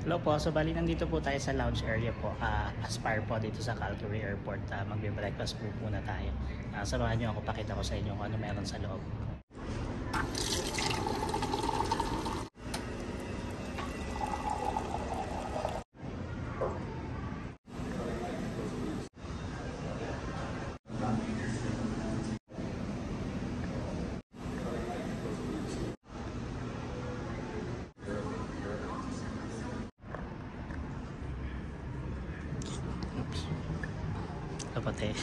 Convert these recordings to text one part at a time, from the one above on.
Hello po, so bali nandito po tayo sa lounge area po, Aspire po dito sa Calgary Airport. Magbe-breakfast po muna tayo. Samahan nyo ako, pakita ko sa inyo kung ano meron sa loob. Dapat eh.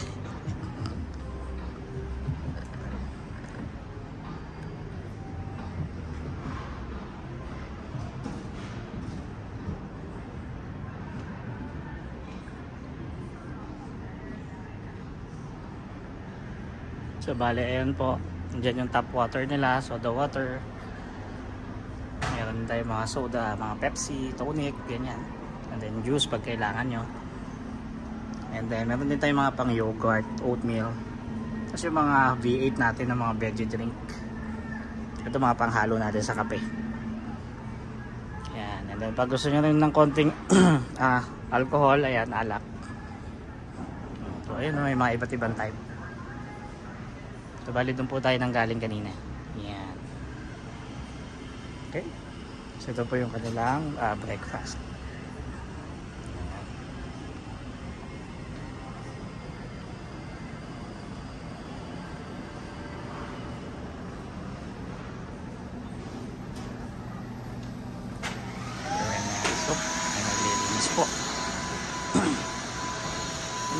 So bale ayan po, dyan yung tap water nila, soda water. Meron tayong mga soda, mga Pepsi, tonic, ganyan. And then juice pag kailangan nyo. And then meron din tayong mga pang yogurt, oatmeal. Kasi yung mga V8 natin ng mga veggie drink. Ito mga panghalo natin sa kape. Ayan. And then pag gusto nyo rin ng konting alcohol, ayan, alak. So ayun, may mga iba't ibang type. So bali doon po tayo nang galing kanina. Ayan. Okay. So ito po yung kanilang breakfast.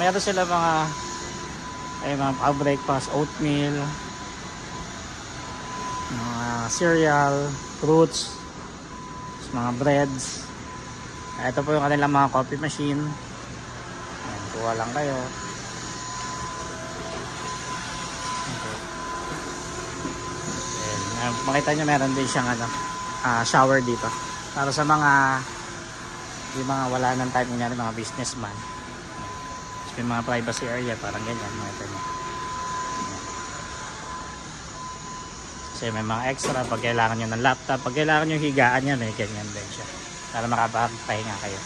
Meron sila mga breakfast, oatmeal, mga cereal, fruits, mga breads. Ito po yung kanilang mga coffee machine. Ayan, kuha lang kayo. Okay. Ayan, makita nyo meron din siyang shower dito para sa mga wala ng time niya, mga businessman. May mga privacy area, parang ganyan, makita nyo. Kasi may mga extra pag kailangan nyo ng laptop, pag kailangan nyo higaan nyo, may ganyan din siya para makapagpahinga kayo.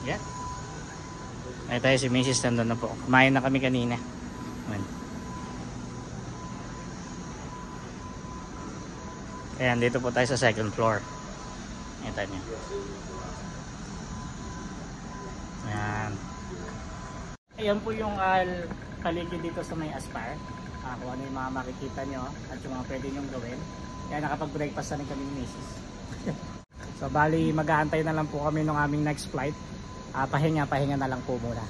Yeah. Ay tayo si Mrs. nandun na po. Kumain na kami kanina. Ayan, dito po tayo sa second floor. Kita nyo. Ayan. Ayan po yung paligid dito sa may Aspire. Kung ano yung mga makikita nyo at yung mga pwede nyong gawin. Kaya nakapag-breakfast na rin kami ni Mrs. So bali, mag-aantay na lang po kami ng aming next flight. Pahinga na lang po muna.